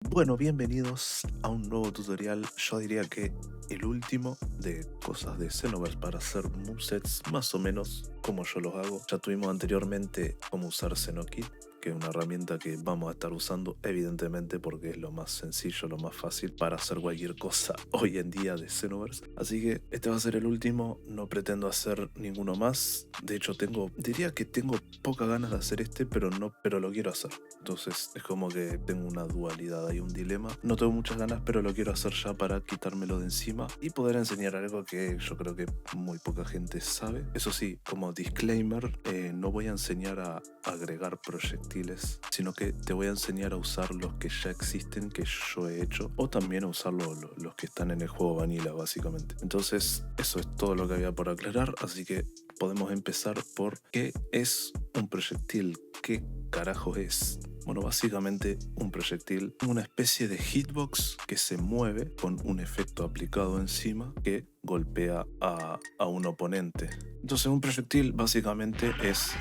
Bueno, bienvenidos a un nuevo tutorial, yo diría que el último de cosas de Xenoverse para hacer movesets más o menos como yo los hago. Ya tuvimos anteriormente cómo usar Xenokit, que es una herramienta que vamos a estar usando evidentemente porque es lo más sencillo, lo más fácil para hacer cualquier cosa hoy en día de Xenoverse. Así que este va a ser el último, no pretendo hacer ninguno más. De hecho diría que tengo pocas ganas de hacer este, pero lo quiero hacer. Entonces es como que tengo una dualidad, hay un dilema. No tengo muchas ganas, pero lo quiero hacer ya para quitármelo de encima y poder enseñar algo que yo creo que muy poca gente sabe. Eso sí, como disclaimer, no voy a enseñar a agregar proyectiles, sino que te voy a enseñar a usar los que ya existen, que yo he hecho, o también a usar los que están en el juego Vanilla, básicamente. Entonces, eso es todo lo que había por aclarar, así que podemos empezar por ¿qué es un proyectil? ¿Qué carajo es? Bueno, básicamente un proyectil, una especie de hitbox que se mueve con un efecto aplicado encima que golpea a un oponente. Entonces un proyectil básicamente es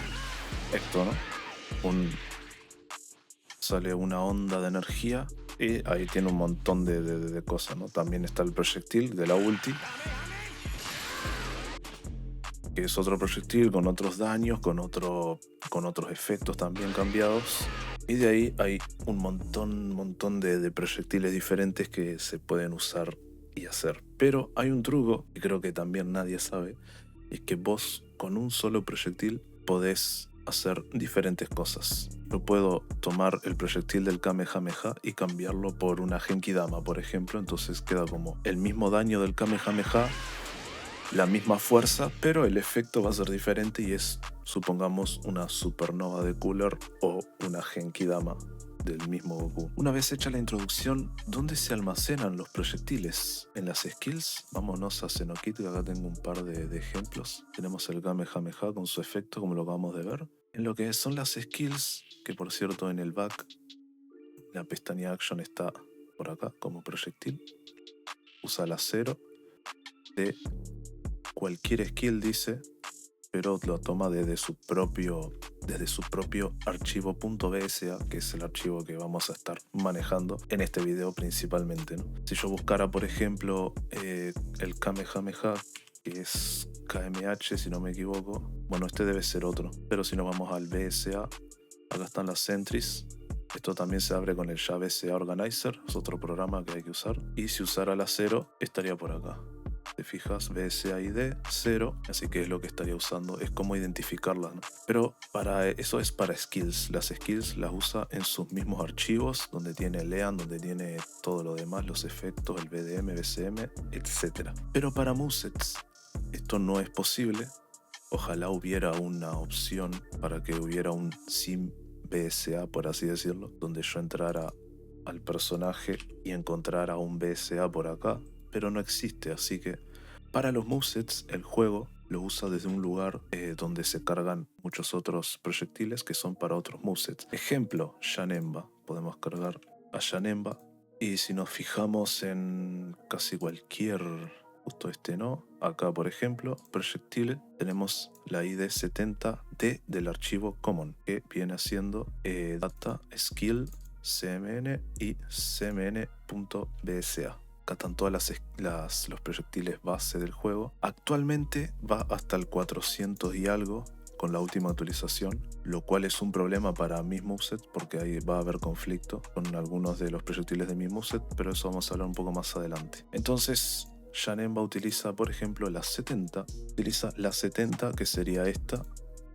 esto, ¿no? Sale una onda de energía y ahí tiene un montón de cosas, ¿no? También está el proyectil de la ulti, que es otro proyectil con otros daños, con otros efectos también cambiados. Y de ahí hay un montón de proyectiles diferentes que se pueden usar y hacer. Pero hay un truco que creo que también nadie sabe, es que vos con un solo proyectil podés hacer diferentes cosas. Yo puedo tomar el proyectil del Kamehameha y cambiarlo por una Genki Dama, por ejemplo, entonces queda como el mismo daño del Kamehameha, la misma fuerza, pero el efecto va a ser diferente y es, supongamos, una supernova de Cooler o una Genki Dama del mismo Goku. Una vez hecha la introducción, ¿dónde se almacenan los proyectiles? En las skills. Vámonos a Xenokit, que acá tengo un par de ejemplos. Tenemos el Kamehameha con su efecto, como lo acabamos de ver. En lo que son las skills, que por cierto en el back, la pestaña Action está por acá como proyectil. Usa la 0 de cualquier skill, dice, pero lo toma desde su propio archivo .bsa, que es el archivo que vamos a estar manejando en este video principalmente, ¿no? Si yo buscara, por ejemplo, el Kamehameha, que es KMH, si no me equivoco, bueno, este debe ser otro, pero si nos vamos al BSA, acá están las entries. Esto también se abre con el ya BSA Organizer, es otro programa que hay que usar. Y si usara la 0, estaría por acá. Te fijas, BSAID 0, así que es lo que estaría usando, es como identificarlas, ¿no? Pero para eso es para skills. Las skills las usa en sus mismos archivos, donde tiene Lean, donde tiene todo lo demás, los efectos, el BDM, BCM, etc. Pero para movesets esto no es posible. Ojalá hubiera una opción para que hubiera un sim BSA, por así decirlo, donde yo entrara al personaje y encontrara un BSA por acá, pero no existe, así que para los movesets el juego lo usa desde un lugar donde se cargan muchos otros proyectiles que son para otros movesets. Ejemplo, Janemba. Podemos cargar a Janemba y si nos fijamos en casi cualquier, justo este no, acá por ejemplo, proyectil, tenemos la ID 70D del archivo common, que viene haciendo data skill cmn y cmn.bsa. Acá están todas los proyectiles base del juego. Actualmente va hasta el 400 y algo con la última actualización, lo cual es un problema para mis movesets porque ahí va a haber conflicto con algunos de los proyectiles de mi moveset, pero eso vamos a hablar un poco más adelante. Entonces, Janemba utiliza, por ejemplo, utiliza la 70, que sería esta,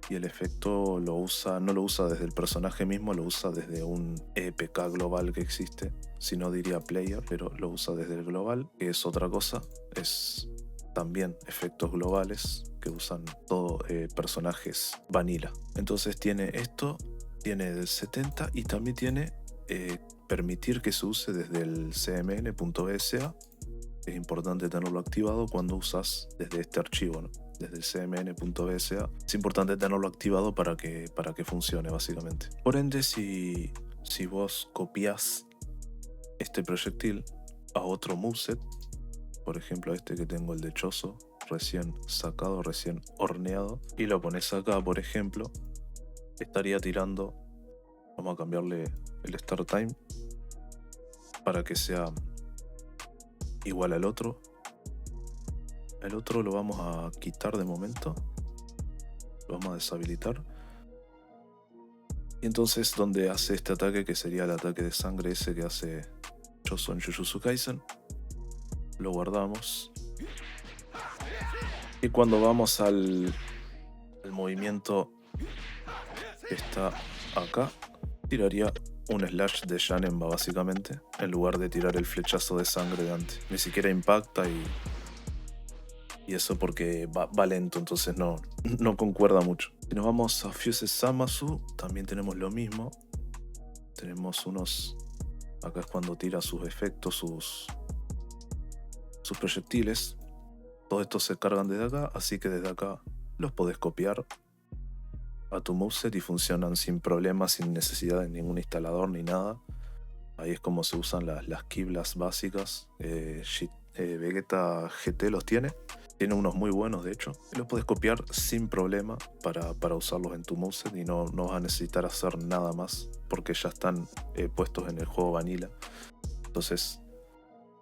y el efecto no lo usa desde el personaje mismo, lo usa desde un EPK global que existe, si no diría player, pero lo usa desde el global, que es otra cosa, es también efectos globales que usan todo personajes vanilla. Entonces tiene esto, tiene del 70 y también tiene permitir que se use desde el cmn.bsa. Es importante tenerlo activado cuando usas desde este archivo, ¿no? Desde el cmn.bsa. Es importante tenerlo activado para que funcione, básicamente. Por ende, si vos copias este proyectil a otro moveset, por ejemplo este que tengo, el de Chozo, recién sacado, recién horneado, y lo pones acá, por ejemplo, estaría tirando, vamos a cambiarle el start time, para que sea igual al otro. El otro lo vamos a quitar de momento. Lo vamos a deshabilitar. Y entonces donde hace este ataque, que sería el ataque de sangre ese que hace Choso en Jujutsu Kaisen, lo guardamos. Y cuando vamos al movimiento que está acá, tiraría un slash de Janemba básicamente, en lugar de tirar el flechazo de sangre de antes. Ni siquiera impacta y eso porque va lento, entonces no concuerda mucho. Si nos vamos a Fuse Zamasu, también tenemos lo mismo. Tenemos unos... Acá es cuando tira sus efectos, sus proyectiles. Todos estos se cargan desde acá, así que desde acá los podés copiar a tu moveset y funcionan sin problemas, sin necesidad de ningún instalador ni nada. Ahí es como se usan las kiblas básicas. Vegeta GT los tiene. Tiene unos muy buenos, de hecho. Y los puedes copiar sin problema para usarlos en tu moveset y no vas a necesitar hacer nada más porque ya están puestos en el juego vanilla. Entonces,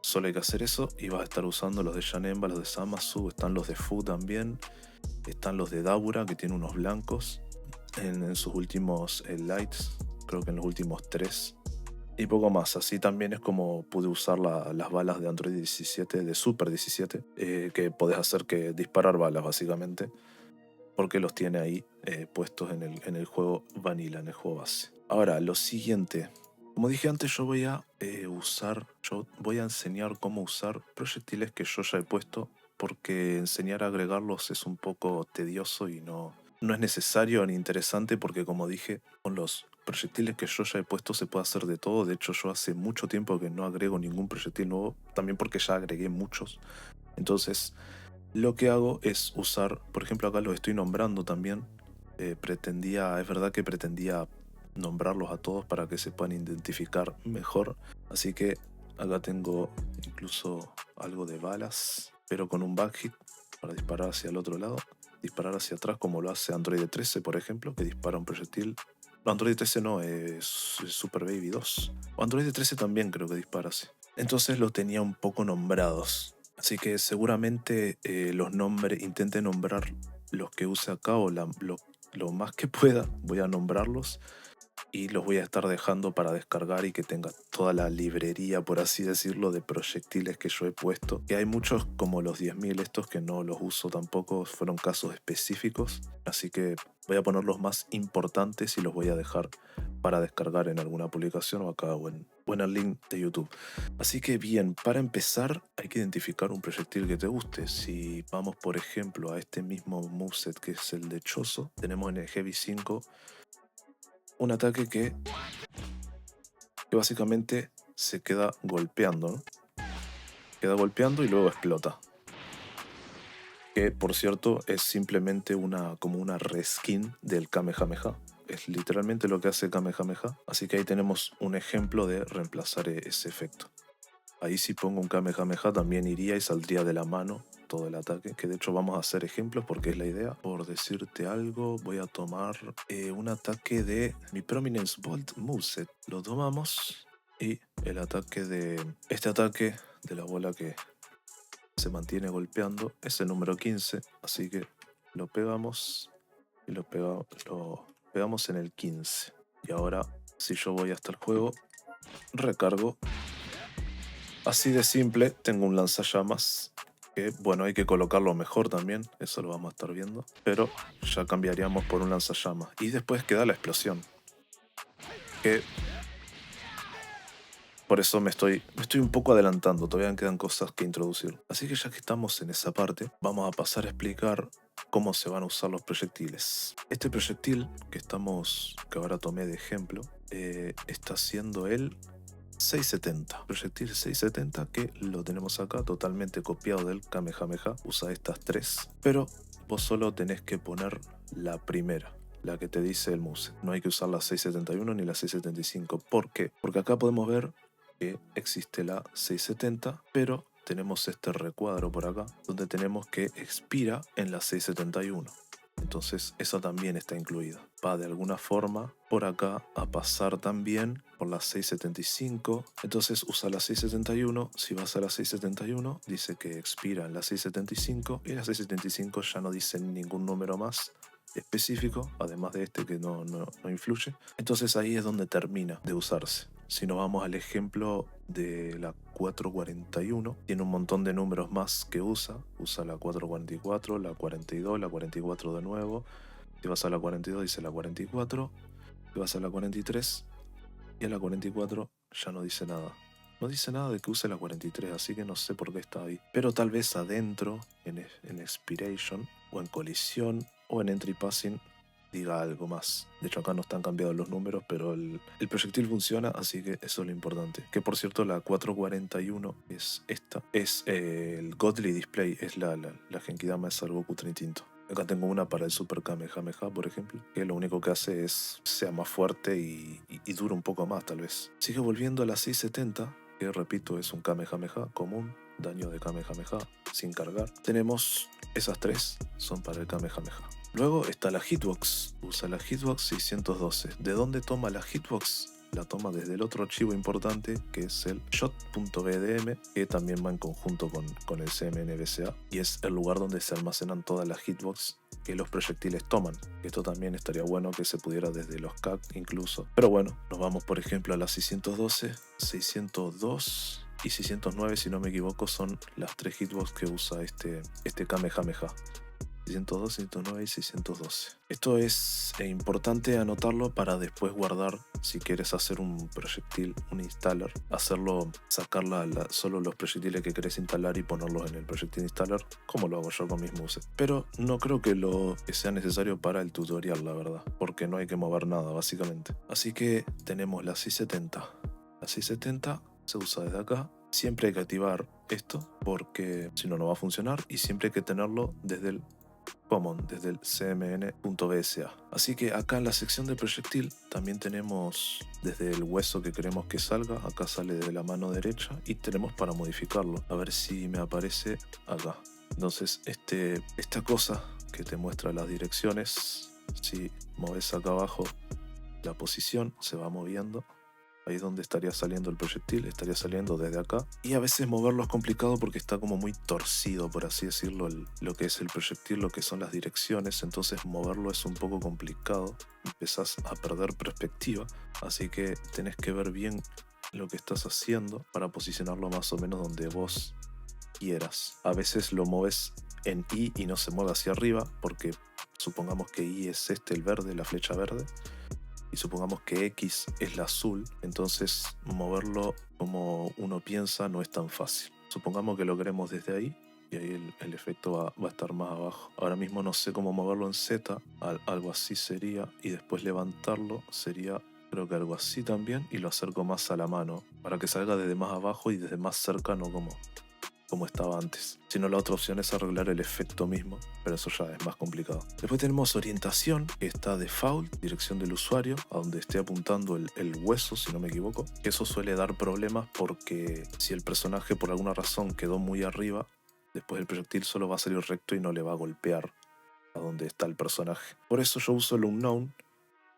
solo hay que hacer eso y vas a estar usando los de Janemba, los de Zamasu, están los de Fu también. Están los de Dabura, que tiene unos blancos en sus últimos lights. Creo que en los últimos 3. Y poco más, así también es como pude usar las balas de Android 17, de Super 17, que podés hacer que disparar balas básicamente, porque los tiene ahí puestos en el juego vanilla, en el juego base. Ahora, lo siguiente, como dije antes, yo voy a enseñar cómo usar proyectiles que yo ya he puesto, porque enseñar a agregarlos es un poco tedioso y no es necesario ni interesante, porque como dije, con los proyectiles que yo ya he puesto se puede hacer de todo. De hecho, yo hace mucho tiempo que no agrego ningún proyectil nuevo, también porque ya agregué muchos. Entonces, lo que hago es usar, por ejemplo, acá los estoy nombrando también. Es verdad que pretendía nombrarlos a todos para que se puedan identificar mejor. Así que acá tengo incluso algo de balas, pero con un backhit para disparar hacia el otro lado. Disparar hacia atrás como lo hace Android 13, por ejemplo, que dispara un proyectil. No, Android 13 no, es Super Baby 2. O Android 13 también creo que dispara así. Entonces los tenía un poco nombrados. Así que seguramente intente nombrar los que use acá o lo más que pueda. Voy a nombrarlos y los voy a estar dejando para descargar y que tenga toda la librería, por así decirlo, de proyectiles que yo he puesto. Que hay muchos, como los 10.000 estos, que no los uso tampoco, fueron casos específicos. Así que voy a poner los más importantes y los voy a dejar para descargar en alguna publicación o acá o en el link de YouTube. Así que bien, para empezar hay que identificar un proyectil que te guste. Si vamos por ejemplo a este mismo moveset que es el de Choso, tenemos en el Heavy 5 un ataque que básicamente se queda golpeando, ¿no? Queda golpeando y luego explota. Que por cierto es simplemente como una reskin del Kamehameha. Es literalmente lo que hace Kamehameha. Así que ahí tenemos un ejemplo de reemplazar ese efecto. Ahí si pongo un Kamehameha también iría y saldría de la mano todo el ataque, que de hecho vamos a hacer ejemplos porque es la idea. Por decirte algo, voy a tomar un ataque de mi Prominence Bolt moveset. Lo tomamos y el ataque este ataque de la bola que se mantiene golpeando es el número 15, así que lo pegamos y lo pegamos en el 15. Y ahora, si yo voy hasta el juego, recargo. Así de simple, tengo un lanzallamas que, bueno, hay que colocarlo mejor también, eso lo vamos a estar viendo, pero ya cambiaríamos por un lanzallamas. Y después queda la explosión, que por eso me estoy un poco adelantando, todavía quedan cosas que introducir. Así que ya que estamos en esa parte, vamos a pasar a explicar cómo se van a usar los proyectiles. Este proyectil que ahora tomé de ejemplo, está siendo el 670, proyectil 670, que lo tenemos acá totalmente copiado del Kamehameha. Usa estas 3, pero vos solo tenés que poner la primera, la que te dice el moveset. No hay que usar la 671 ni la 675. ¿Por qué? Porque acá podemos ver que existe la 670, pero tenemos este recuadro por acá donde tenemos que expira en la 671. Entonces esa también está incluida. va de alguna forma por acá a pasar también por la 675. Entonces usa la 671. Si vas a la 671, dice que expira en la 675 y la 675 ya no dice ningún número más específico, además de este que no influye. Entonces ahí es donde termina de usarse. Si nos vamos al ejemplo de la 441, tiene un montón de números más que usa. Usa la 444, la 42, la 44 de nuevo. Si vas a la 42 dice la 44. Si vas a la 43 y a la 44 ya no dice nada. No dice nada de que use la 43, así que no sé por qué está ahí. Pero tal vez adentro, en Expiration, o en Colisión, o en Entry Passing, diga algo más. De hecho acá no están cambiados los números, pero el proyectil funciona, así que eso es lo importante. Que por cierto la 441 es esta. Es el Godly Display, es la Genkidama de Sargoku Trintinto. Acá tengo una para el Super Kamehameha, por ejemplo, que lo único que hace es sea más fuerte y dura un poco más, tal vez. Sigue volviendo a la 670, que repito, es un Kamehameha común, daño de Kamehameha sin cargar. Tenemos esas tres, son para el Kamehameha. Luego está la Hitbox, usa la Hitbox 612. ¿De dónde toma la Hitbox? La toma desde el otro archivo importante que es el shot.bdm, que también va en conjunto con el CMNBCA y es el lugar donde se almacenan todas las hitbox que los proyectiles toman. Esto también estaría bueno que se pudiera desde los CAC incluso. Pero bueno, nos vamos por ejemplo a las 612, 602 y 609, si no me equivoco, son las tres hitbox que usa este Kamehameha. 602, 609 y 612. Esto es importante anotarlo para después guardar si quieres hacer un proyectil, un installer, hacerlo, sacar solo los proyectiles que querés instalar y ponerlos en el proyectil installer, como lo hago yo con mis muses. Pero no creo que sea necesario para el tutorial, la verdad, porque no hay que mover nada básicamente. Así que tenemos la 670. La 670 se usa desde acá. Siempre hay que activar esto porque si no, no va a funcionar, y siempre hay que tenerlo desde el common, desde el cmn.bsa. Así que acá en la sección de proyectil también tenemos desde el hueso que queremos que salga. Acá sale de la mano derecha y tenemos para modificarlo. A ver si me aparece acá. Entonces esta cosa que te muestra las direcciones, si moves acá abajo la posición, se va moviendo. Ahí es donde estaría saliendo el proyectil, estaría saliendo desde acá. Y a veces moverlo es complicado porque está como muy torcido, por así decirlo, lo que es el proyectil, lo que son las direcciones. Entonces moverlo es un poco complicado. Empezás a perder perspectiva. Así que tenés que ver bien lo que estás haciendo para posicionarlo más o menos donde vos quieras. A veces lo mueves en Y y no se mueve hacia arriba porque supongamos que Y es el verde, la flecha verde. Y supongamos que X es la azul, entonces moverlo como uno piensa no es tan fácil. Supongamos que lo queremos desde ahí y ahí el efecto va a estar más abajo. Ahora mismo no sé cómo moverlo en Z, algo así sería, y después levantarlo sería, creo que algo así también, y lo acerco más a la mano para que salga desde más abajo y desde más cercano como estaba antes. Si no, la otra opción es arreglar el efecto mismo, pero eso ya es más complicado. Después tenemos orientación, que está default, dirección del usuario, a donde esté apuntando el hueso, si no me equivoco. Eso suele dar problemas porque si el personaje por alguna razón quedó muy arriba, después el proyectil solo va a salir recto y no le va a golpear a donde está el personaje. Por eso yo uso el unknown,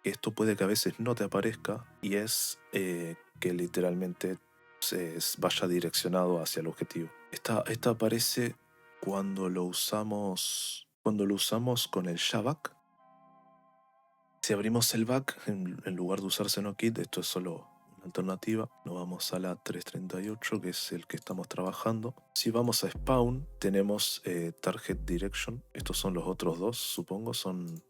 que esto puede que a veces no te aparezca, y es que literalmente se vaya direccionado hacia el objetivo. Esta aparece cuando lo usamos con el Shabak. Si abrimos el back, en lugar de usar Xenokit, esto es solo una alternativa, nos vamos a la 338, que es el que estamos trabajando. Si vamos a Spawn, tenemos Target Direction. Estos son los otros dos, supongo, son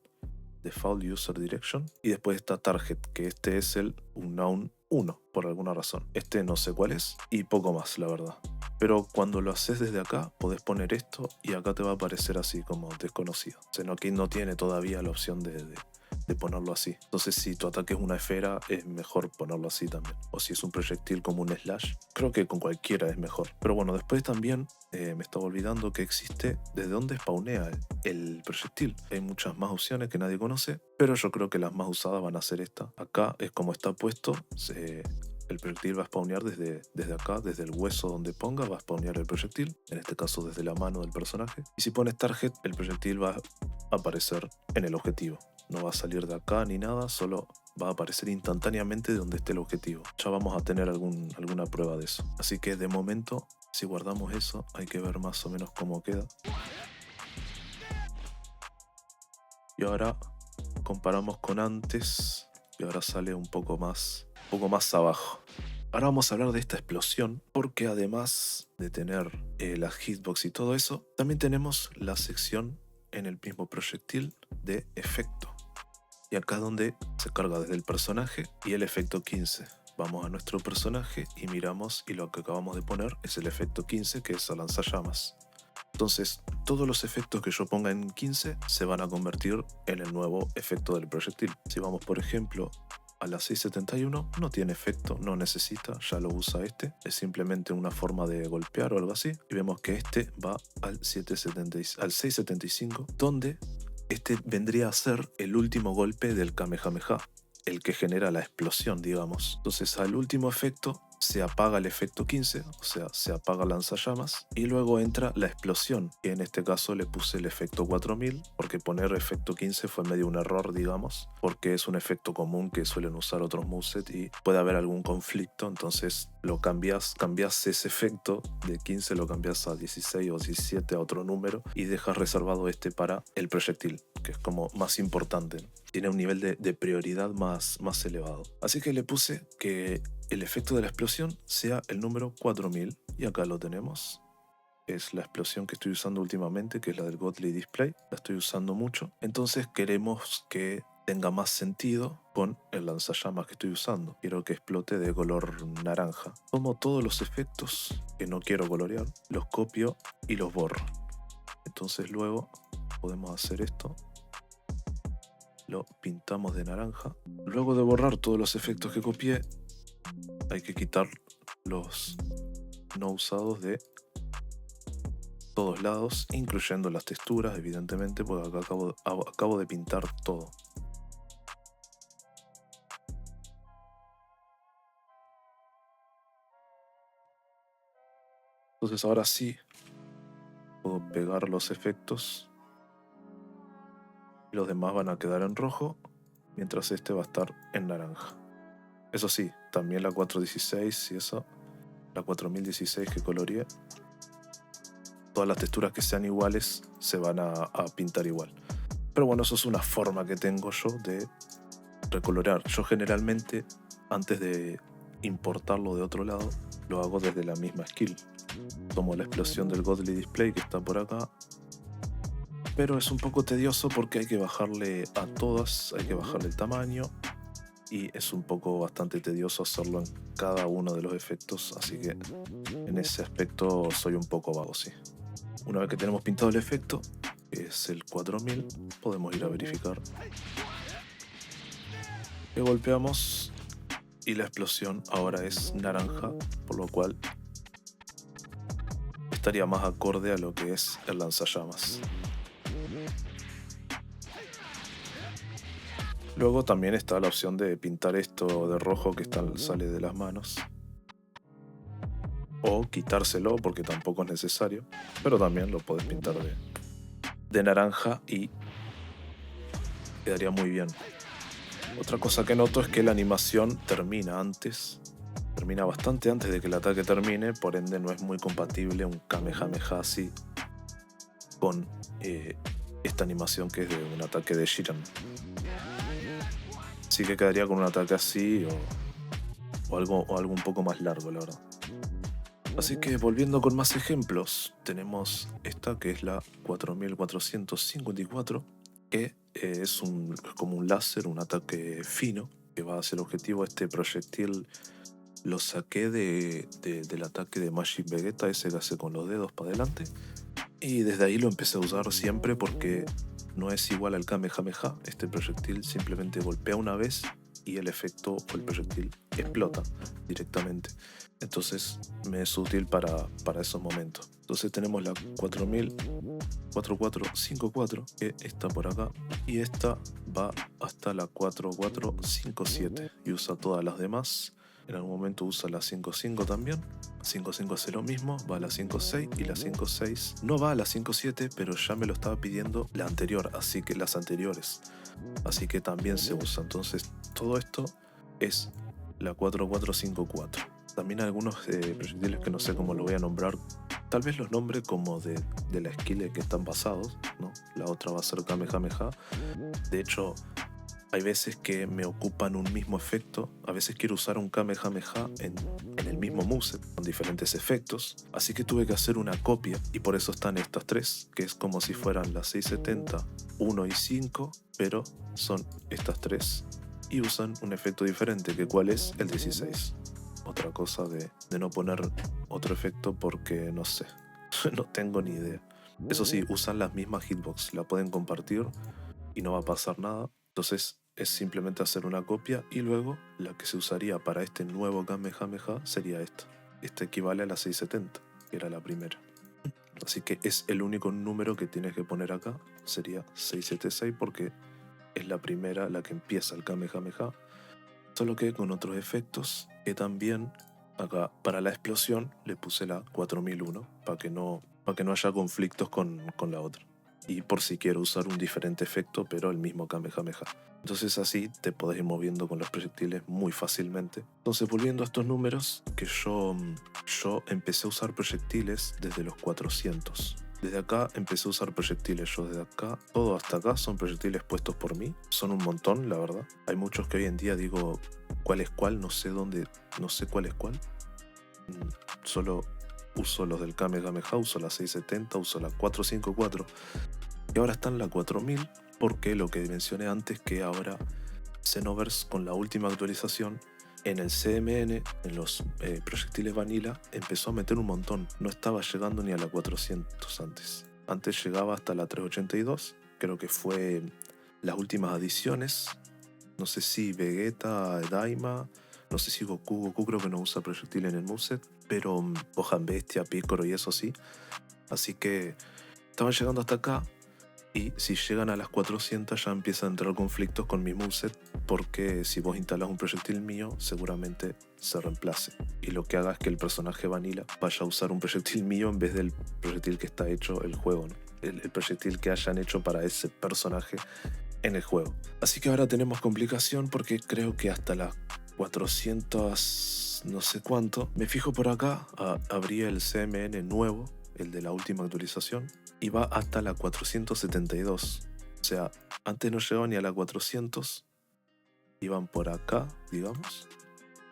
Default User Direction. Y después está Target, que este es el Unknown 1, por alguna razón. Este no sé cuál es, y poco más, la verdad. Pero cuando lo haces desde acá, podés poner esto y acá te va a aparecer así como desconocido. Xenokit no tiene todavía la opción de ponerlo así. Entonces si tu ataque es una esfera, es mejor ponerlo así también. O si es un proyectil como un slash, creo que con cualquiera es mejor. Pero bueno, después también me estaba olvidando que existe desde dónde spawnea el proyectil. Hay muchas más opciones que nadie conoce, pero yo creo que las más usadas van a ser esta. Acá es como está puesto, el proyectil va a spawnear desde acá, desde el hueso donde ponga, va a spawnear el proyectil, en este caso desde la mano del personaje. Y si pones target, el proyectil va a aparecer en el objetivo. no va a salir de acá ni nada, solo va a aparecer instantáneamente de donde esté el objetivo. Ya vamos a tener alguna prueba de eso. Así que de momento, si guardamos eso, hay que ver más o menos cómo queda. Y ahora comparamos con antes, y ahora sale un poco más abajo. Ahora vamos a hablar de esta explosión, porque además de tener las hitbox y todo eso, también tenemos la sección en el mismo proyectil de efecto. Y acá es donde se carga desde el personaje y el efecto 15. Vamos a nuestro personaje y miramos, y lo que acabamos de poner es el efecto 15, que es el lanzallamas. Entonces, todos los efectos que yo ponga en 15 se van a convertir en el nuevo efecto del proyectil. Si vamos, por ejemplo, a la 671, no tiene efecto, no necesita, ya lo usa este. Es simplemente una forma de golpear o algo así. Y vemos que este va al 675, donde este vendría a ser el último golpe del Kamehameha, el que genera la explosión, digamos. Entonces, al último efecto se apaga el efecto 15, o sea, se apaga lanzallamas, y luego entra la explosión, que en este caso le puse el efecto 4000, porque poner efecto 15 fue medio un error, digamos, porque es un efecto común que suelen usar otros movesets y puede haber algún conflicto, entonces lo cambias ese efecto de 15, lo cambias a 16 o 17, a otro número, y dejas reservado este para el proyectil, que es como más importante, ¿no? Tiene un nivel de prioridad más elevado. Así que le puse que el efecto de la explosión sea el número 4000, y acá lo tenemos. Es la explosión que estoy usando últimamente, que es la del Godly Display. La estoy usando mucho. Entonces queremos que tenga más sentido con el lanzallamas que estoy usando. Quiero que explote de color naranja. Tomo todos los efectos que no quiero colorear, los copio y los borro. Entonces luego podemos hacer esto. Lo pintamos de naranja. Luego de borrar todos los efectos que copié, hay que quitar los no usados de todos lados, incluyendo las texturas, evidentemente, porque acá acabo de pintar todo. Entonces ahora sí puedo pegar los efectos. Los demás van a quedar en rojo, mientras este va a estar en naranja. Eso sí, también la 416 y eso, la 4016 que coloreé, todas las texturas que sean iguales se van a pintar igual. Pero bueno, eso es una forma que tengo yo de recolorear. Yo generalmente, antes de importarlo de otro lado, lo hago desde la misma skill. Tomo la explosión del Godly Display que está por acá, pero es un poco tedioso porque hay que bajarle a todas, hay que bajarle el tamaño, y es un poco bastante tedioso hacerlo en cada uno de los efectos, así que en ese aspecto soy un poco vago, sí. Una vez que tenemos pintado el efecto, que es el 4000, podemos ir a verificar. Le golpeamos y la explosión ahora es naranja, por lo cual estaría más acorde a lo que es el lanzallamas. Luego también está la opción de pintar esto de rojo que sale de las manos, o quitárselo porque tampoco es necesario, pero también lo podés pintar de naranja y quedaría muy bien. Otra cosa que noto es que la animación termina bastante antes de que el ataque termine, por ende no es muy compatible un Kamehameha así con esta animación que es de un ataque de Jiren. Así que quedaría con un ataque así o algo un poco más largo, la verdad. Así que volviendo con más ejemplos, tenemos esta que es la 4454, que es como un láser, un ataque fino que va hacia el objetivo. Este proyectil lo saqué del ataque de Majin Vegeta, ese que hace con los dedos para adelante, y desde ahí lo empecé a usar siempre porque no es igual al Kamehameha. Este proyectil simplemente golpea una vez y el efecto o el proyectil explota directamente. Entonces me es útil para esos momentos. Entonces tenemos la 4454, que está por acá, y esta va hasta la 4457 y usa todas las demás. En algún momento usa la 5.5 también. 5.5 hace lo mismo, va a la 5.6 y la 5.6 no va a la 5.7, pero ya me lo estaba pidiendo la anterior, así que las anteriores. Así que también se usa. Entonces todo esto es la 4.4.5.4. También algunos proyectiles que no sé cómo lo voy a nombrar. Tal vez los nombre como de la skill que están basados, ¿no? La otra va a ser Kamehameha. De hecho, hay veces que me ocupan un mismo efecto. A veces quiero usar un Kamehameha en el mismo moveset, con diferentes efectos. Así que tuve que hacer una copia, y por eso están estas tres, que es como si fueran las 670, 1 y 5, pero son estas tres y usan un efecto diferente, que cuál es el 16. Otra cosa de no poner otro efecto porque no sé, no tengo ni idea. Eso sí, usan las mismas hitbox, la pueden compartir y no va a pasar nada. Entonces es simplemente hacer una copia, y luego la que se usaría para este nuevo Kamehameha sería esta. Esta equivale a la 670, que era la primera. Así que es el único número que tienes que poner acá, sería 676, porque es la primera, la que empieza el Kamehameha. Solo que con otros efectos, que también acá para la explosión le puse la 4001 para que no haya conflictos con la otra. Y por si quiero usar un diferente efecto, pero el mismo Kamehameha. Entonces así te podés ir moviendo con los proyectiles muy fácilmente. Entonces, volviendo a estos números, que yo empecé a usar proyectiles desde los 400. Desde acá empecé a usar proyectiles. Yo desde acá, todo hasta acá son proyectiles puestos por mí. Son un montón, la verdad. Hay muchos que hoy en día digo cuál es cuál, no sé cuál es cuál. Solo uso los del Kamehameha, uso la 670, uso la 454. Y ahora está en la 4000, porque lo que mencioné antes, que ahora Xenoverse con la última actualización en el CMN, en los proyectiles vanilla, empezó a meter un montón. No estaba llegando ni a la 400 antes. Antes llegaba hasta la 382, creo que fue las últimas adiciones. No sé si Vegeta, Daima, no sé si Goku creo que no usa proyectil en el moveset, pero Gohan Bestia, Piccolo y eso sí. Así que estaban llegando hasta acá. Y si llegan a las 400 ya empieza a entrar conflictos con mi moveset, porque si vos instalas un proyectil mío seguramente se reemplace, y lo que haga es que el personaje vanilla vaya a usar un proyectil mío en vez del proyectil que está hecho el juego, ¿no? El proyectil que hayan hecho para ese personaje en el juego. Así que ahora tenemos complicación, porque creo que hasta las 400 no sé cuánto, me fijo por acá, abrí el CMN nuevo, el de la última actualización, y va hasta la 472. O sea, antes no llegaban ni a la 400, iban por acá, digamos,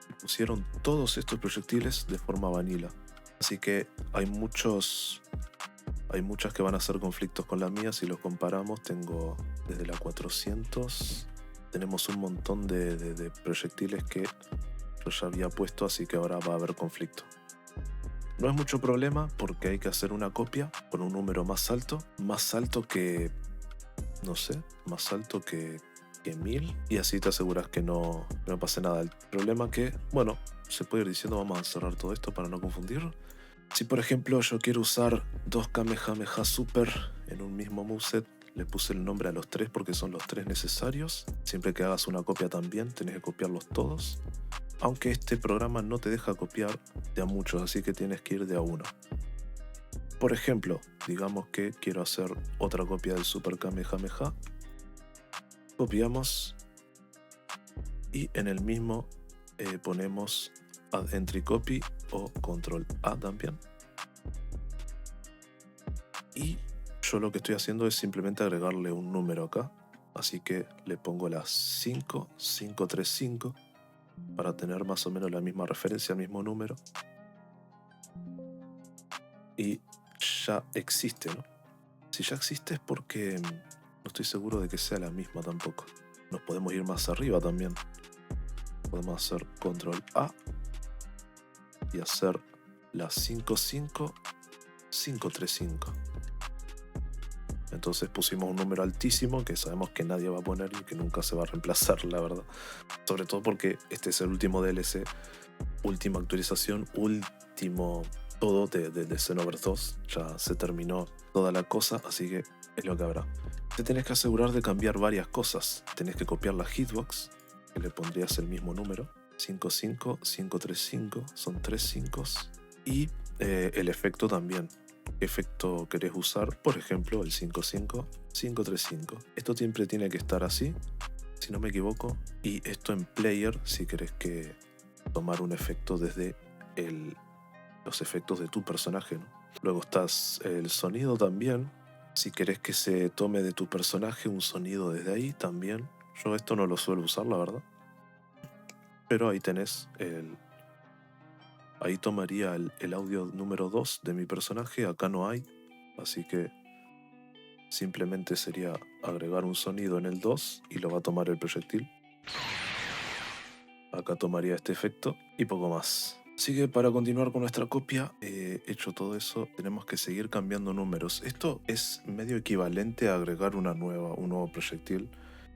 y pusieron todos estos proyectiles de forma vanilla. Así que hay muchas que van a ser conflictos con la mía. Si los comparamos, tengo desde la 400, tenemos un montón de proyectiles que yo ya había puesto, así que ahora va a haber conflicto. No es mucho problema, porque hay que hacer una copia con un número más alto que, no sé, más alto que 1000, y así te aseguras que no pase nada. El problema que, bueno, se puede ir diciendo, vamos a cerrar todo esto para no confundir. Si por ejemplo yo quiero usar dos Kamehameha Super en un mismo moveset, le puse el nombre a los tres porque son los tres necesarios. Siempre que hagas una copia también tenés que copiarlos todos, aunque este programa no te deja copiar de a muchos, así que tienes que ir de a uno. Por ejemplo, digamos que quiero hacer otra copia del Super Kamehameha. Copiamos y en el mismo ponemos Add Entry Copy o Control A también. Y yo lo que estoy haciendo es simplemente agregarle un número acá, así que le pongo las 5535 para tener más o menos la misma referencia, el mismo número. Y ya existe, ¿no? Si ya existe es porque no estoy seguro de que sea la misma tampoco. Nos podemos ir más arriba también. Podemos hacer Control A y hacer la 55535. Entonces pusimos un número altísimo que sabemos que nadie va a poner y que nunca se va a reemplazar, la verdad. Sobre todo porque este es el último DLC, última actualización, último todo de Xenoverse 2. Ya se terminó toda la cosa, así que es lo que habrá. Te tenés que asegurar de cambiar varias cosas. Tenés que copiar la hitbox, que le pondrías el mismo número. 5-5, 5-3-5, son 3 5 y el efecto también. ¿Qué efecto querés usar? Por ejemplo, el 5-5, 5-3-5. Esto siempre tiene que estar así, si no me equivoco, y esto en player si querés que tomar un efecto desde los efectos de tu personaje, ¿no? Luego estás el sonido también. Si querés que se tome de tu personaje un sonido desde ahí también. Yo esto no lo suelo usar, la verdad. Pero ahí tenés ahí tomaría el audio número 2 de mi personaje. Acá no hay. Así que simplemente sería agregar un sonido en el 2 y lo va a tomar el proyectil. Acá tomaría este efecto y poco más. Así que para continuar con nuestra copia, hecho todo eso, tenemos que seguir cambiando números. Esto es medio equivalente a agregar un nuevo proyectil,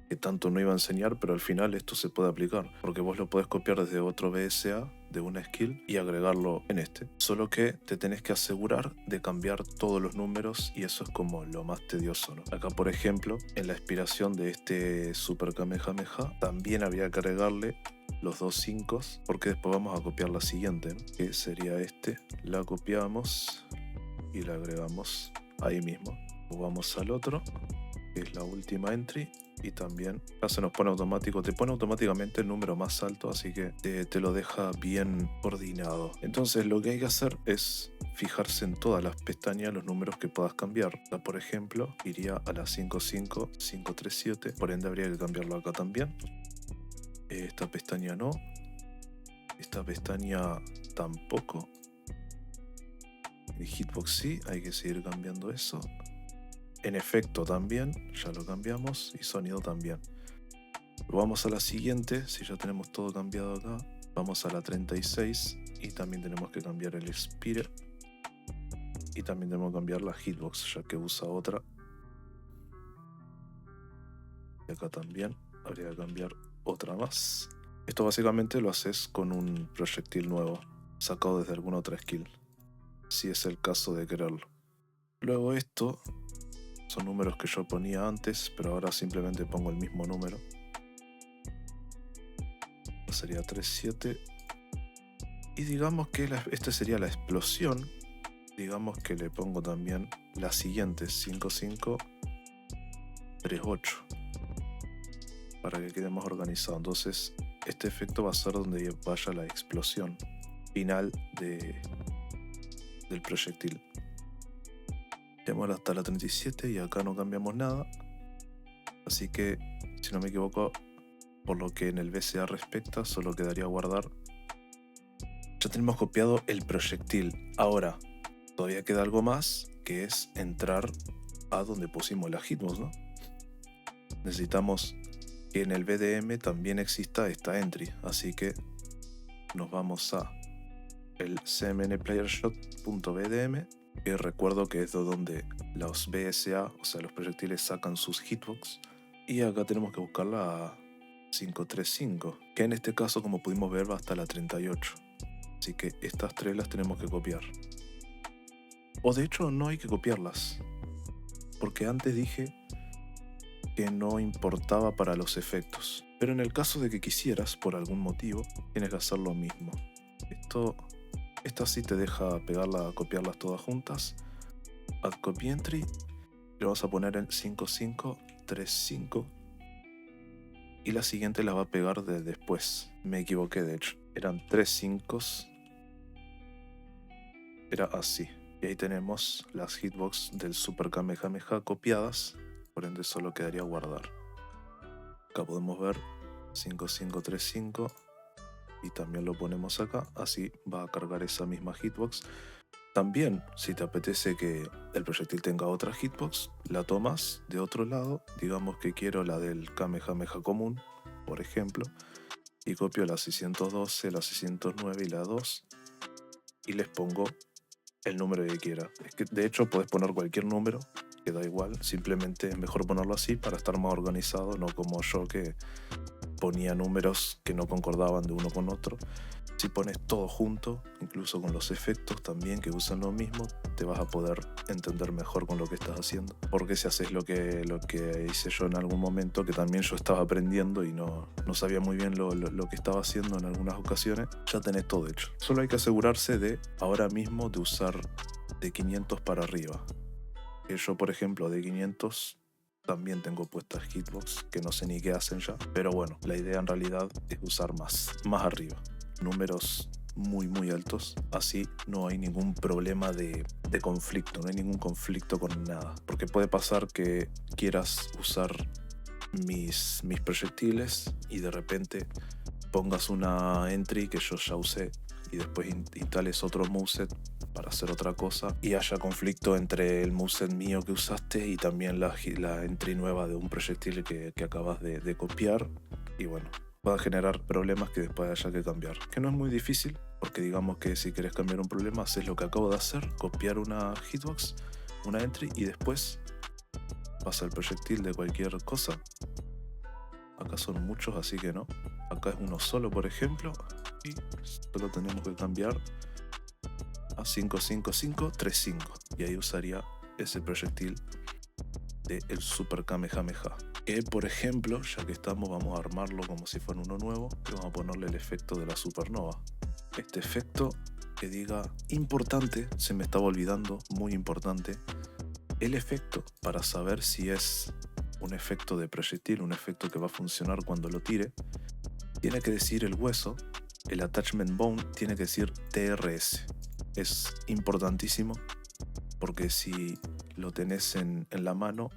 que tanto no iba a enseñar, pero al final esto se puede aplicar, porque vos lo podés copiar desde otro BSA, de una skill, y agregarlo en este. Solo que te tenés que asegurar de cambiar todos los números, y eso es como lo más tedioso, ¿no? Acá, por ejemplo, en la inspiración de este Super Kamehameha, también había que agregarle los 2 5, porque después vamos a copiar la siguiente, ¿no? Que sería este. La copiamos y la agregamos ahí mismo. Vamos al otro, que es la última entry, y también ya se nos pone automático, te pone automáticamente el número más alto, así que te lo deja bien coordinado. Entonces lo que hay que hacer es fijarse en todas las pestañas los números que puedas cambiar. Por ejemplo, iría a la 55, 537, por ende habría que cambiarlo acá también. Esta pestaña no, esta pestaña tampoco. El hitbox sí, hay que seguir cambiando eso. En efecto también, ya lo cambiamos, y sonido también. Vamos a la siguiente, si ya tenemos todo cambiado acá. Vamos a la 36 y también tenemos que cambiar el Spire. Y también tenemos que cambiar la hitbox, ya que usa otra. Y acá también habría que cambiar otra más. Esto básicamente lo haces con un proyectil nuevo, sacado desde alguna otra skill, si es el caso de quererlo. Luego esto son números que yo ponía antes, pero ahora simplemente pongo el mismo número. Sería 37. Y digamos que esta sería la explosión. Digamos que le pongo también la siguiente, 5538, para que quede más organizado. Entonces este efecto va a ser donde vaya la explosión final del proyectil. Tenemos hasta la 37 y acá no cambiamos nada. Así que, si no me equivoco, por lo que en el BCA respecta, solo quedaría guardar. Ya tenemos copiado el proyectil. Ahora, todavía queda algo más, que es entrar a donde pusimos la hitbox, ¿no? Necesitamos que en el BDM también exista esta entry. Así que nos vamos a el cmnplayershot.bdm, que recuerdo que es de donde los BSA, o sea los proyectiles, sacan sus hitbox. Y acá tenemos que buscar la 535, que en este caso, como pudimos ver, va hasta la 38. Así que estas tres las tenemos que copiar. O de hecho no hay que copiarlas, porque antes dije que no importaba para los efectos. Pero en el caso de que quisieras, por algún motivo, tienes que hacer lo mismo. Esta sí te deja copiarlas todas juntas. Add copy entry. Le vamos a poner en 5535. Y la siguiente la va a pegar de después. Me equivoqué, de hecho. Eran 3 5. Era así. Y ahí tenemos las hitbox del Super Kamehameha copiadas. Por ende solo quedaría guardar. Acá podemos ver 5535. Y también lo ponemos acá, así va a cargar esa misma hitbox. También, si te apetece que el proyectil tenga otra hitbox, la tomas de otro lado. Digamos que quiero la del Kamehameha común, por ejemplo, y copio la 612, la 609 y la 2 y les pongo el número que quiera. Es que de hecho puedes poner cualquier número, que da igual, simplemente es mejor ponerlo así para estar más organizado, no como yo que ponía números que no concordaban de uno con otro, Si pones todo junto, incluso con los efectos también que usan lo mismo, te vas a poder entender mejor con lo que estás haciendo. Porque si haces lo que hice yo en algún momento, que también yo estaba aprendiendo y no sabía muy bien lo que estaba haciendo en algunas ocasiones, ya tenés todo hecho. Solo hay que asegurarse de, ahora mismo, de usar de 500 para arriba. Que yo, por ejemplo, de 500... también tengo puestas hitbox que no sé ni qué hacen ya. Pero bueno, la idea en realidad es usar más arriba. Números muy altos. Así no hay ningún problema de conflicto. No hay ningún conflicto con nada. Porque puede pasar que quieras usar mis proyectiles y de repente pongas una entry que yo ya usé y después instales otro moveset para hacer otra cosa y haya conflicto entre el moveset mío que usaste y también la entry nueva de un proyectil que acabas de copiar, y bueno, va a generar problemas que después haya que cambiar, que no es muy difícil, porque digamos que si querés cambiar un problema haces lo que acabo de hacer, copiar una hitbox, una entry, y después pasa el proyectil de cualquier cosa. Acá son muchos, así que no. Acá es uno solo, por ejemplo, y solo tenemos que cambiar a 55535 y ahí usaría ese proyectil del Super Kamehameha, que por ejemplo, ya que estamos, vamos a armarlo como si fuera uno nuevo y vamos a ponerle el efecto de la supernova. Este efecto, que diga importante, se me estaba olvidando, muy importante, el efecto para saber si es un efecto de proyectil, un efecto que va a funcionar cuando lo tire, tiene que decir el hueso, el attachment bone tiene que decir TRS. Es importantísimo porque si lo tenés en la mano,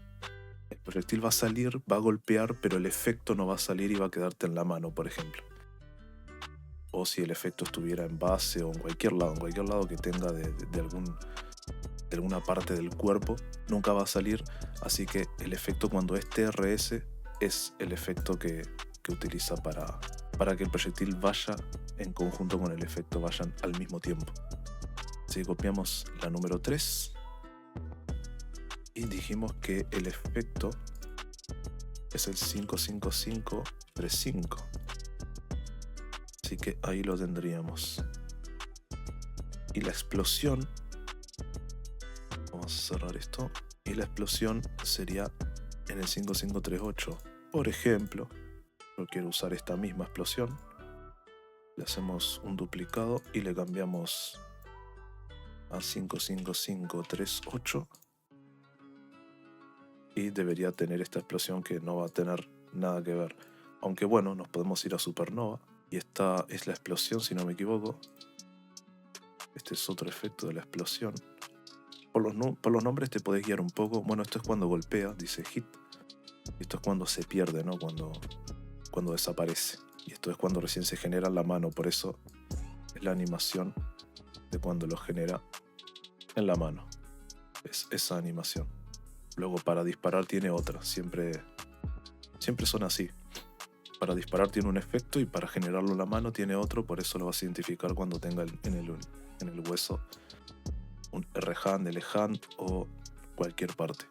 el proyectil va a salir, va a golpear, pero el efecto no va a salir y va a quedarte en la mano, por ejemplo. O si el efecto estuviera en base o en cualquier lado que tenga de alguna parte del cuerpo, nunca va a salir. Así que el efecto, cuando es TRS, es el efecto que utiliza para que el proyectil vaya en conjunto con el efecto, vayan al mismo tiempo. Así que copiamos la número 3 y dijimos que el efecto es el 55535. Así que ahí lo tendríamos. Y la explosión, vamos a cerrar esto, y la explosión sería en el 5538. Por ejemplo, yo quiero usar esta misma explosión, le hacemos un duplicado y le cambiamos a 55538 y debería tener esta explosión, que no va a tener nada que ver. Aunque bueno, nos podemos ir a supernova y esta es la explosión, si no me equivoco. Este es otro efecto de la explosión. Por los nombres te podés guiar un poco. Bueno, esto es cuando golpea, dice hit. Esto es cuando se pierde, ¿no? Cuando desaparece. Y esto es cuando recién se genera en la mano. Por eso es la animación de cuando lo genera en la mano. Es esa animación. Luego para disparar tiene otra. Siempre son así. Para disparar tiene un efecto y para generarlo en la mano tiene otro. Por eso lo vas a identificar cuando tenga en el hueso un R-hand, L-hand o cualquier parte.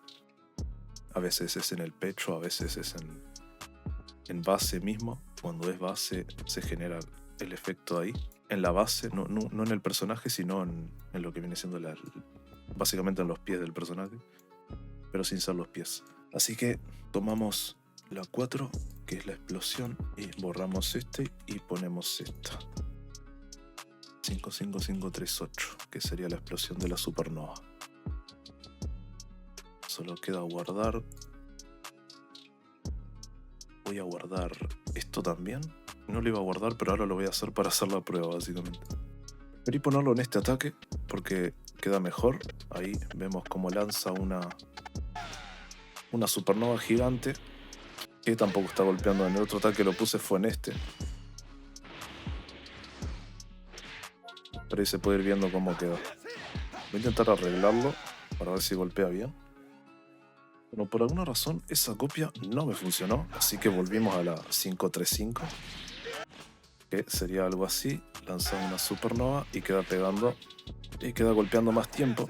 A veces es en el pecho, a veces es en base mismo. Cuando es base se genera el efecto ahí. En la base, no en el personaje, sino en lo que viene siendo básicamente en los pies del personaje, pero sin ser los pies. Así que tomamos la 4, que es la explosión, y borramos este y ponemos esta. 55538, que sería la explosión de la supernova. Solo queda guardar. Voy a guardar esto también. No lo iba a guardar, pero ahora lo voy a hacer para hacer la prueba, básicamente. Preferí ponerlo en este ataque porque queda mejor. Ahí vemos cómo lanza una supernova gigante, que tampoco está golpeando. En el otro ataque que lo puse fue en este. Pero ahí se puede ir viendo cómo queda. Voy a intentar arreglarlo para ver si golpea bien. Pero por alguna razón esa copia no me funcionó, así que volvimos a la 535, que sería algo así. Lanza una supernova y queda pegando y queda golpeando más tiempo.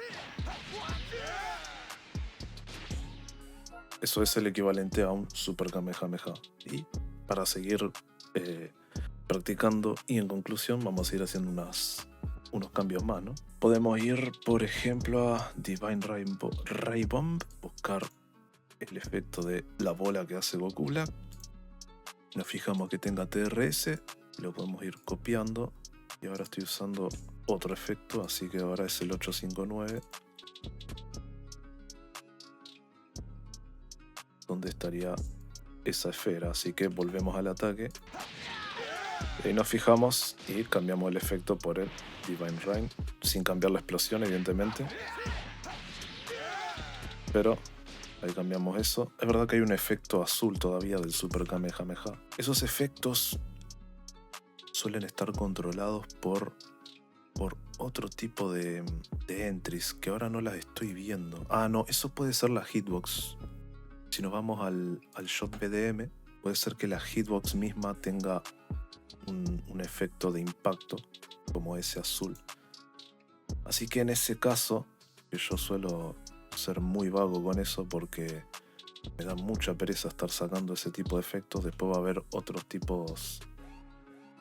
Eso es el equivalente a un Super Kamehameha. Y para seguir practicando y en conclusión vamos a ir haciendo unos cambios más, ¿no? Podemos ir, por ejemplo, a Divine Ray Bomb, buscar el efecto de la bola que hace Goku Black. Nos fijamos que tenga TRS, lo podemos ir copiando y ahora estoy usando otro efecto, así que ahora es el 859, donde estaría esa esfera, así que volvemos al ataque. Y ahí nos fijamos y cambiamos el efecto por el Divine Rain, sin cambiar la explosión evidentemente. Pero ahí cambiamos eso. Es verdad que hay un efecto azul todavía del Super Kamehameha. Esos efectos suelen estar controlados por otro tipo de entries que ahora no las estoy viendo. Ah, no, eso puede ser la hitbox. Si nos vamos al shop PDM, puede ser que la hitbox misma tenga un efecto de impacto como ese azul. Así que en ese caso, que yo suelo ser muy vago con eso porque me da mucha pereza estar sacando ese tipo de efectos, después va a haber otros tipos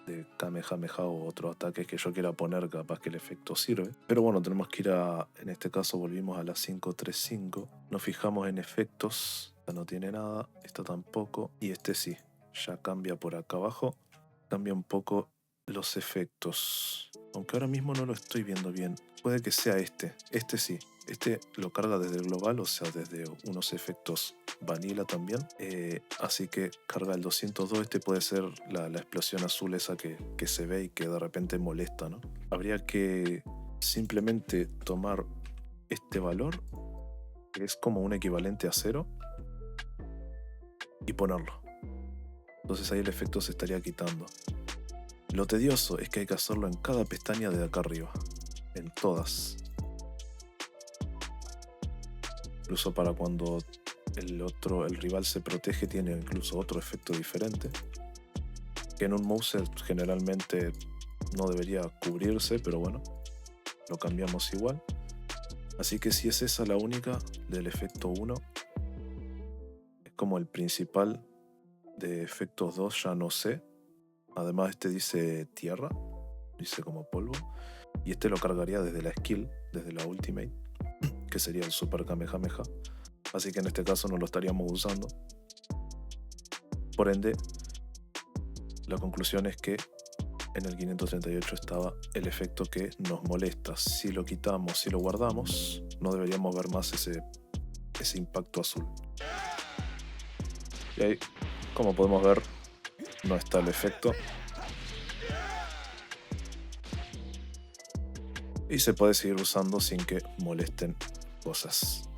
de Kamehameha o otros ataques que yo quiera poner, capaz que el efecto sirve. Pero bueno, tenemos que ir en este caso volvimos a la 535, nos fijamos en efectos, esta no tiene nada, esta tampoco, y este sí, ya cambia por acá abajo, cambia un poco los efectos, aunque ahora mismo no lo estoy viendo bien. Puede que sea este sí, este lo carga desde el global, o sea desde unos efectos vanilla también, así que carga el 202. Este puede ser la explosión azul esa que se ve y que de repente molesta, ¿no? Habría que simplemente tomar este valor, que es como un equivalente a 0, y ponerlo. Entonces ahí el efecto se estaría quitando. Lo tedioso es que hay que hacerlo en cada pestaña de acá arriba, en todas. Incluso para cuando el rival se protege, tiene incluso otro efecto diferente, que en un moveset generalmente no debería cubrirse, pero bueno, lo cambiamos igual. Así que si es esa la única del efecto 1, es como el principal. De efectos 2 ya no sé. Además este dice tierra, dice como polvo, y este lo cargaría desde la skill, desde la ultimate, que sería el Super Kamehameha. Así que en este caso no lo estaríamos usando. Por ende, la conclusión es que en el 538 estaba el efecto que nos molesta. Si lo quitamos, si lo guardamos, no deberíamos ver más ese impacto azul. Y ahí, como podemos ver, no está el efecto. Y se puede seguir usando sin que molesten cosas.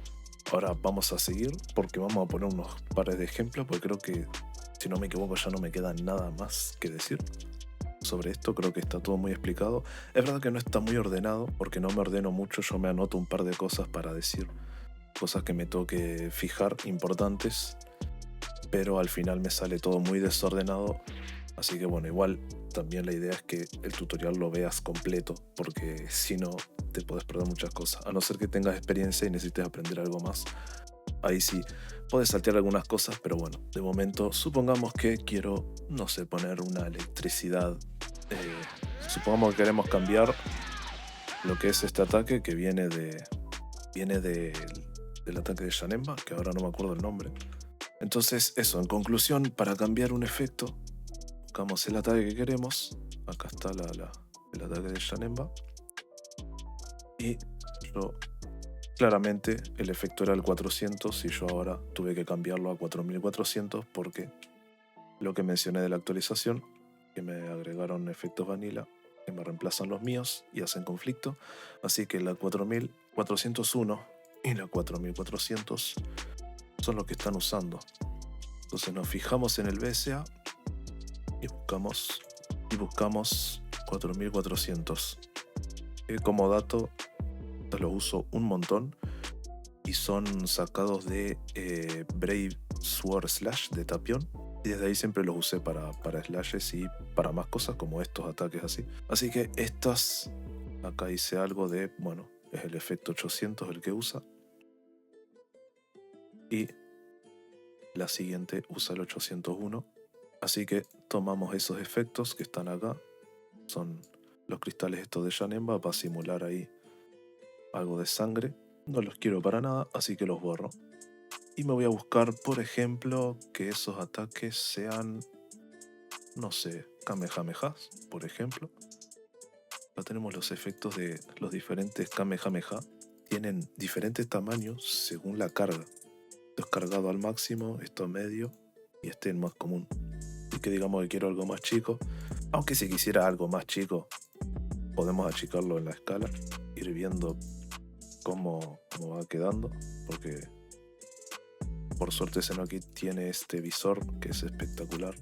Ahora vamos a seguir porque vamos a poner unos pares de ejemplos, porque creo que, si no me equivoco, ya no me queda nada más que decir sobre esto. Creo que está todo muy explicado. Es verdad que no está muy ordenado, porque no me ordeno mucho. Yo me anoto un par de cosas para decir, cosas que me toque fijar importantes, pero al final me sale todo muy desordenado. Así que bueno, igual también la idea es que el tutorial lo veas completo, porque si no te puedes perder muchas cosas, a no ser que tengas experiencia y necesites aprender algo más. Ahí sí, puedes saltear algunas cosas, pero bueno, de momento supongamos que quiero, no sé, poner una electricidad. Supongamos que queremos cambiar lo que es este ataque que viene del ataque de Janemba, que ahora no me acuerdo el nombre. Entonces eso, en conclusión, para cambiar un efecto, buscamos el ataque que queremos. Acá está el ataque de Janemba. Y yo, claramente el efecto era el 400 y yo ahora tuve que cambiarlo a 4400 porque lo que mencioné de la actualización, que me agregaron efectos vanilla que me reemplazan los míos y hacen conflicto. Así que la 4401 y la 4400 son los que están usando. Entonces nos fijamos en el BSA y buscamos 4400. Como dato, los uso un montón y son sacados de Brave Sword Slash de Tapión, y desde ahí siempre los usé para slashes y para más cosas como estos ataques así. Así que estas, acá hice algo de, bueno, es el efecto 800 el que usa, y la siguiente usa el 801, Así que tomamos esos efectos que están acá. Son los cristales estos de Janemba para simular ahí algo de sangre. No los quiero para nada, así que los borro. Y me voy a buscar, por ejemplo, que esos ataques sean, no sé, Kamehamehas, por ejemplo. Acá tenemos los efectos de los diferentes Kamehameha. Tienen diferentes tamaños según la carga. Esto es cargado al máximo, esto medio y este el más común. Y que digamos que quiero algo más chico. Aunque si quisiera algo más chico, podemos achicarlo en la escala, ir viendo cómo va quedando. Porque por suerte Xenoki tiene este visor que es espectacular.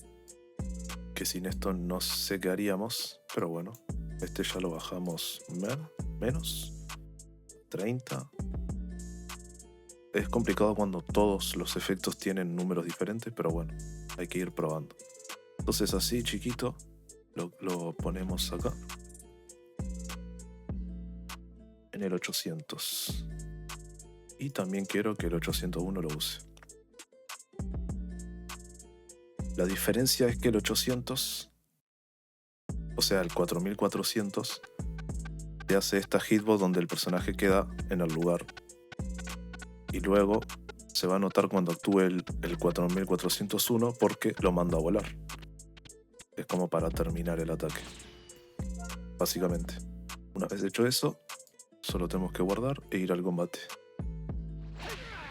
Que sin esto no sé qué haríamos. Pero bueno, este ya lo bajamos menos 30. Es complicado cuando todos los efectos tienen números diferentes, pero bueno, hay que ir probando. Entonces así chiquito lo ponemos acá en el 800. Y también quiero que el 801 lo use. La diferencia es que el 800, o sea el 4400, te hace esta hitbox donde el personaje queda en el lugar. Y luego se va a notar cuando actúe el 4401 porque lo manda a volar. Es como para terminar el ataque. Básicamente. Una vez hecho eso, solo tenemos que guardar e ir al combate.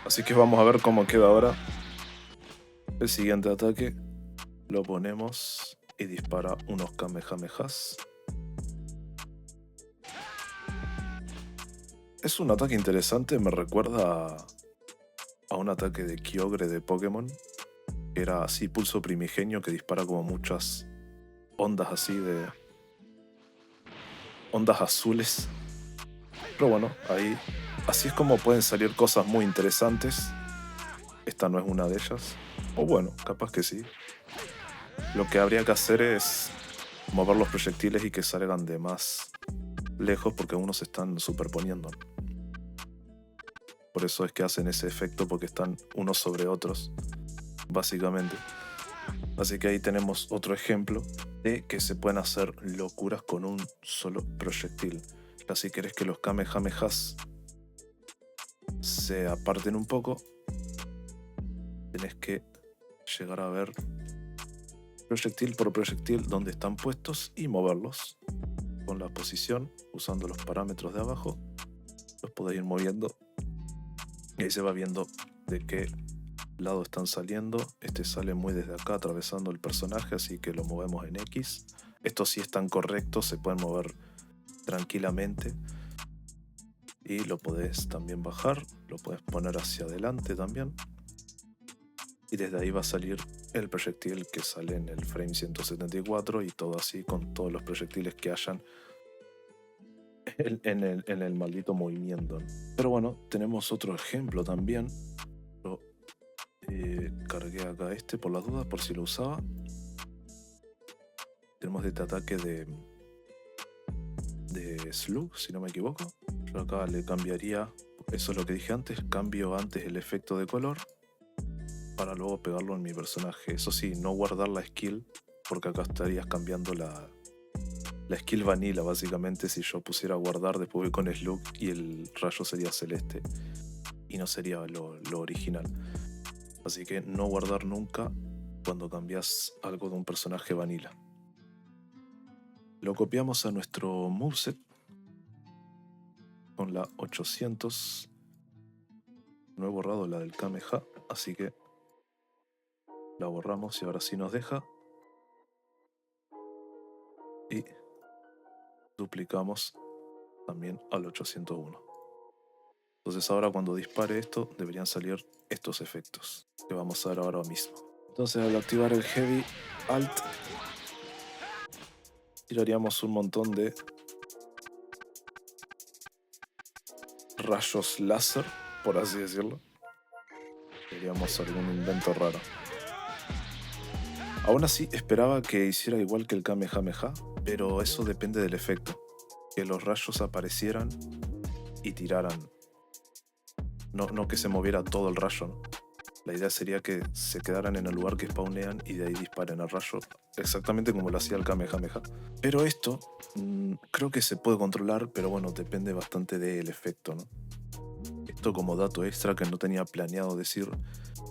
Así que vamos a ver cómo queda ahora. El siguiente ataque lo ponemos y dispara unos Kamehamehas. Es un ataque interesante, me recuerda a un ataque de Kyogre de Pokémon. Que era así, pulso primigenio, que dispara como muchas ondas así de... ondas azules. Pero bueno, ahí... así es como pueden salir cosas muy interesantes. Esta no es una de ellas. O bueno, capaz que sí. Lo que habría que hacer es mover los proyectiles y que salgan de más lejos porque unos se están superponiendo. Por eso es que hacen ese efecto, porque están unos sobre otros, básicamente. Así que ahí tenemos otro ejemplo de que se pueden hacer locuras con un solo proyectil. Ya si querés que los Kamehamehas se aparten un poco, tenés que llegar a ver proyectil por proyectil dónde están puestos y moverlos con la posición, usando los parámetros de abajo. Los podéis ir moviendo y ahí se va viendo de qué lado están saliendo. Este sale muy desde acá atravesando el personaje, así que lo movemos en X. Estos sí están correctos, se pueden mover tranquilamente. Y lo podés también bajar, lo podés poner hacia adelante también. Y desde ahí va a salir el proyectil que sale en el frame 174 y todo así con todos los proyectiles que hayan en el maldito movimiento. Pero bueno, tenemos otro ejemplo también. Lo cargué acá este por las dudas, por si lo usaba. Tenemos este ataque de Slug, si no me equivoco. Yo acá le cambiaría, eso es lo que dije antes, cambio antes el efecto de color para luego pegarlo en mi personaje. Eso sí, no guardar la skill, porque acá estarías cambiando la skill vanilla, básicamente. Si yo pusiera guardar, después voy con Slug y el rayo sería celeste y no sería lo original. Así que no guardar nunca cuando cambias algo de un personaje vanilla. Lo copiamos a nuestro moveset con la 800. No he borrado la del Kameha, así que la borramos y ahora sí nos deja. Y duplicamos también al 801. Entonces ahora cuando dispare esto deberían salir estos efectos que vamos a ver ahora mismo. Entonces al activar el Heavy Alt tiraríamos un montón de rayos láser, por así decirlo. Seríamos algún invento raro. Aún así esperaba que hiciera igual que el Kamehameha, pero eso depende del efecto. Que los rayos aparecieran y tiraran. No que se moviera todo el rayo, ¿no? La idea sería que se quedaran en el lugar que spawnean y de ahí disparen al rayo, exactamente como lo hacía el Kamehameha. Pero esto creo que se puede controlar, pero bueno, depende bastante del efecto, ¿no? Esto como dato extra que no tenía planeado decir,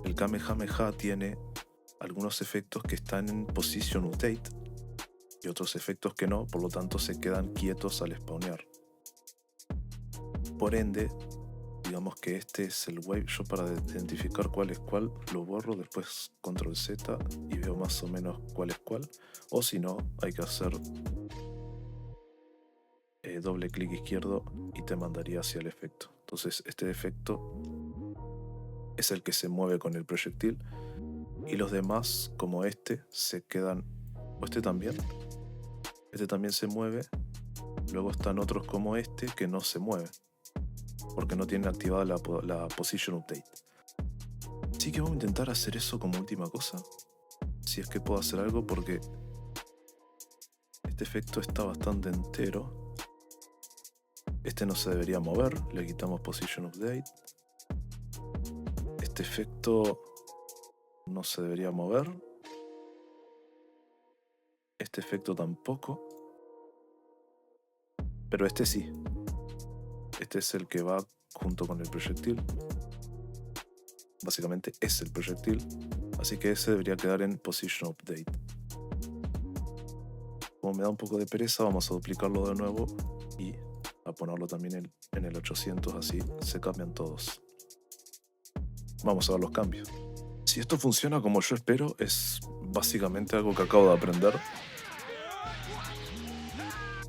el Kamehameha tiene algunos efectos que están en Position Update y otros efectos que no, por lo tanto se quedan quietos al spawnear. Por ende, digamos que este es el wave. Yo para identificar cuál es cuál lo borro, después control Z y veo más o menos cuál es cuál. O si no, hay que hacer doble clic izquierdo y te mandaría hacia el efecto. Entonces este efecto es el que se mueve con el proyectil y los demás, como este, se quedan. O este también se mueve. Luego están otros como este que no se mueve porque no tienen activada la Position Update. Así que vamos a intentar hacer eso como última cosa, si es que puedo hacer algo, porque este efecto está bastante entero. Este no se debería mover, le quitamos Position Update. Este efecto no se debería mover. Este efecto tampoco. Pero este sí. Este es el que va junto con el proyectil. Básicamente es el proyectil. Así que ese debería quedar en Position Update. Como me da un poco de pereza, vamos a duplicarlo de nuevo y a ponerlo también en el 800, así se cambian todos. Vamos a ver los cambios. Si esto funciona como yo espero, es básicamente algo que acabo de aprender.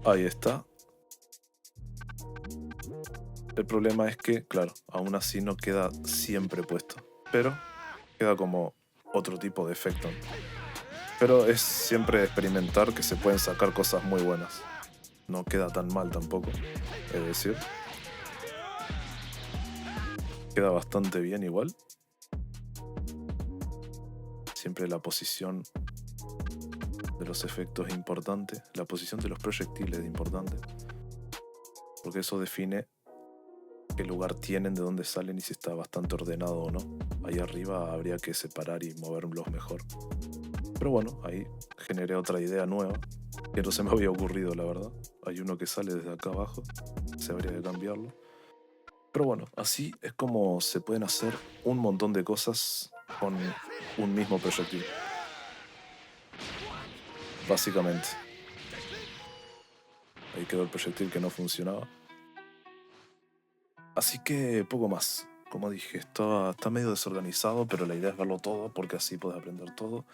Ahí está. El problema es que, claro, aún así no queda siempre puesto, pero queda como otro tipo de efecto. Pero es siempre experimentar que se pueden sacar cosas muy buenas. No queda tan mal tampoco, es decir. Queda bastante bien igual. Siempre la posición de los efectos es importante. La posición de los proyectiles es importante. Porque eso define qué lugar tienen, de dónde salen y si está bastante ordenado o no. Ahí arriba habría que separar y moverlos mejor. Pero bueno, ahí generé otra idea nueva que no se me había ocurrido, la verdad. Hay uno que sale desde acá abajo, se habría de cambiarlo. Pero bueno, así es como se pueden hacer un montón de cosas con un mismo proyectil. Básicamente. Ahí quedó el proyectil que no funcionaba. Así que poco más. Como dije, está medio desorganizado, pero la idea es verlo todo porque así puedes aprender todo.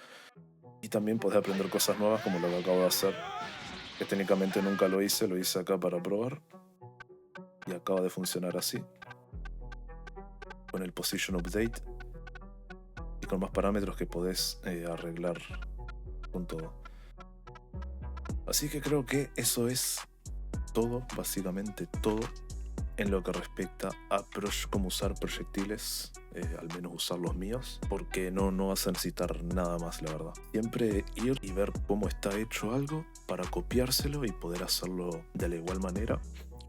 Y también puedes aprender cosas nuevas como lo que acabo de hacer. Que técnicamente nunca lo hice acá para probar. Y acaba de funcionar así. Con el Position Update. Y con más parámetros que podés arreglar con todo. Así que creo que eso es todo, básicamente todo, en lo que respecta a cómo usar proyectiles, al menos usar los míos, porque no vas a necesitar nada más, la verdad. Siempre ir y ver cómo está hecho algo para copiárselo y poder hacerlo de la igual manera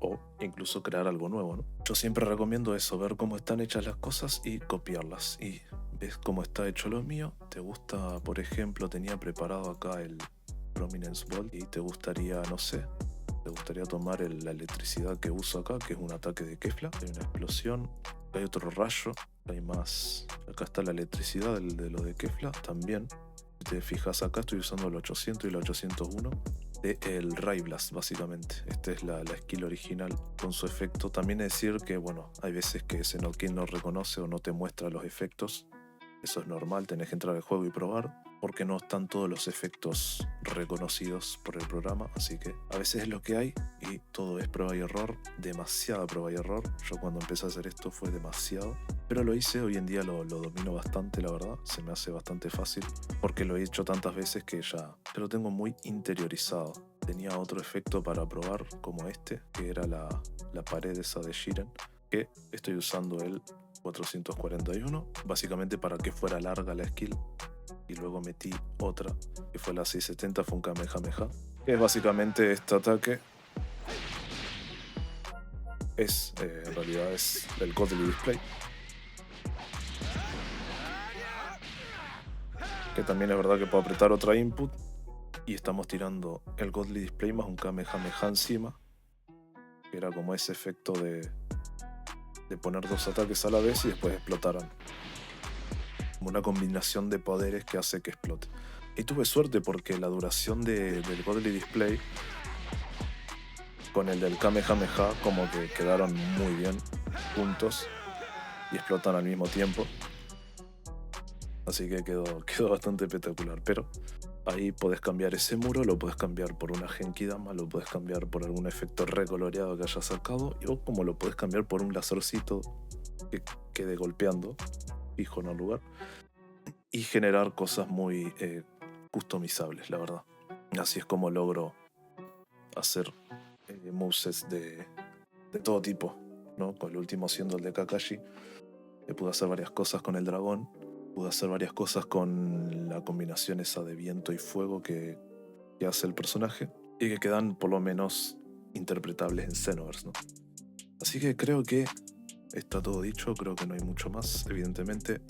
o incluso crear algo nuevo, ¿no? Yo siempre recomiendo eso, ver cómo están hechas las cosas y copiarlas. Y ves cómo está hecho lo mío, te gusta, por ejemplo, tenía preparado acá el Prominence Ball y te gustaría, no sé, te gustaría tomar la electricidad que uso acá, que es un ataque de Kefla. Hay una explosión, hay otro rayo, hay más. Acá está la electricidad de lo de Kefla también. Si te fijas acá, estoy usando el 800 y el 801 de el Ray Blast, básicamente. Esta es la skill original con su efecto. También es decir que, bueno, hay veces que Xenokin no reconoce o no te muestra los efectos. Eso es normal, tenés que entrar al juego y probar, porque no están todos los efectos reconocidos por el programa, así que a veces es lo que hay y todo es prueba y error, demasiada prueba y error. Yo cuando empecé a hacer esto fue demasiado, pero lo hice, hoy en día lo domino bastante, la verdad, se me hace bastante fácil, porque lo he hecho tantas veces que ya lo tengo muy interiorizado. Tenía otro efecto para probar, como este, que era la pared esa de Jiren, que estoy usando el 441, básicamente para que fuera larga la skill, y luego metí otra que fue la 670, fue un Kamehameha, que es básicamente este ataque en realidad es el Godly Display, Que también es verdad que puedo apretar otra input y estamos tirando el Godly Display más un Kamehameha encima, que era como ese efecto de poner dos ataques a la vez y después explotaran. Como una combinación de poderes que hace que explote. Y tuve suerte porque la duración del Godly Display con el del Kamehameha como que quedaron muy bien juntos y explotan al mismo tiempo. Así que quedó bastante espectacular. Pero ahí podés cambiar ese muro, lo podés cambiar por una Genkidama, lo podés cambiar por algún efecto recoloreado que hayas sacado, o como lo podés cambiar por un lasercito que quede golpeando fijo en un lugar y generar cosas muy customizables, la verdad. Así es como logro hacer movesets de todo tipo, ¿no? Con el último siendo el de Kakashi, pude hacer varias cosas con el dragón, pude hacer varias cosas con la combinación esa de viento y fuego que hace el personaje y que quedan por lo menos interpretables en Xenoverse, ¿no? Así que creo que está todo dicho, creo que no hay mucho más, evidentemente.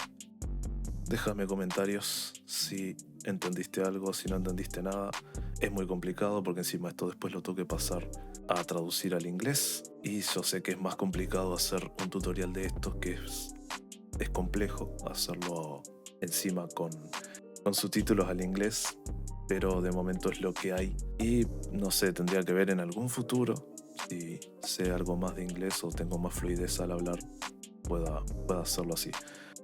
Déjame comentarios si entendiste algo, si no entendiste nada. Es muy complicado porque encima esto después lo tengo que pasar a traducir al inglés y yo sé que es más complicado hacer un tutorial de estos, que es complejo hacerlo encima con subtítulos al inglés, pero de momento es lo que hay y no sé, tendría que ver en algún futuro si sé algo más de inglés o tengo más fluidez al hablar, pueda hacerlo así.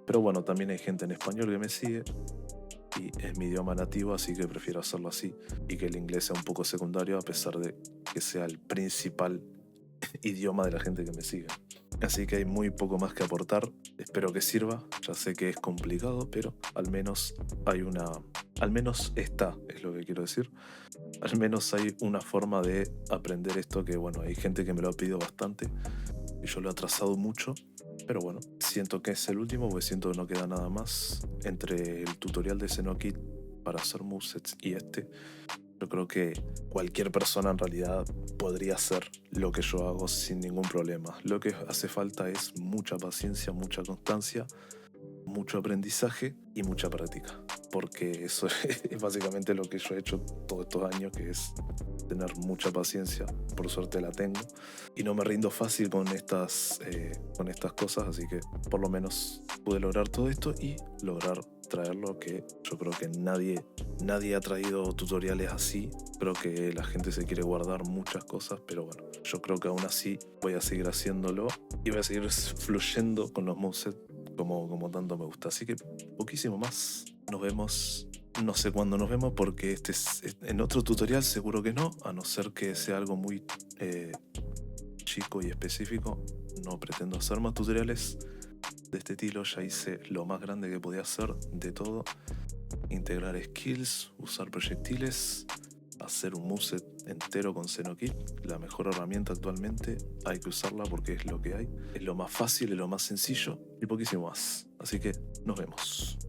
Pero bueno, también hay gente en español que me sigue y es mi idioma nativo, así que prefiero hacerlo así y que el inglés sea un poco secundario a pesar de que sea el principal idioma de la gente que me sigue. Así que hay muy poco más que aportar, espero que sirva, ya sé que es complicado, pero al menos está, es lo que quiero decir, al menos hay una forma de aprender esto que bueno, hay gente que me lo ha pedido bastante y yo lo he atrasado mucho. Pero bueno, siento que es el último porque siento que no queda nada más. Entre el tutorial de Xenokit para hacer movesets y yo creo que cualquier persona en realidad podría hacer lo que yo hago sin ningún problema. Lo que hace falta es mucha paciencia, mucha constancia, mucho aprendizaje y mucha práctica. Porque eso es básicamente lo que yo he hecho todos estos años, que es tener mucha paciencia. Por suerte la tengo. Y no me rindo fácil con estas cosas, así que por lo menos pude lograr todo esto y lograr traerlo, que yo creo que nadie ha traído tutoriales así. Creo que la gente se quiere guardar muchas cosas, pero bueno, yo creo que aún así voy a seguir haciéndolo y voy a seguir fluyendo con los movesets como tanto me gusta. Así que poquísimo más. Nos vemos. No sé cuándo nos vemos porque en otro tutorial seguro que no, a no ser que sea algo muy chico y específico. No pretendo hacer más tutoriales de este estilo, ya hice lo más grande que podía hacer de todo. Integrar skills, usar proyectiles, hacer un moveset entero con Xenokit, la mejor herramienta actualmente, hay que usarla porque es lo que hay, es lo más fácil, es lo más sencillo y poquísimo más. Así que nos vemos.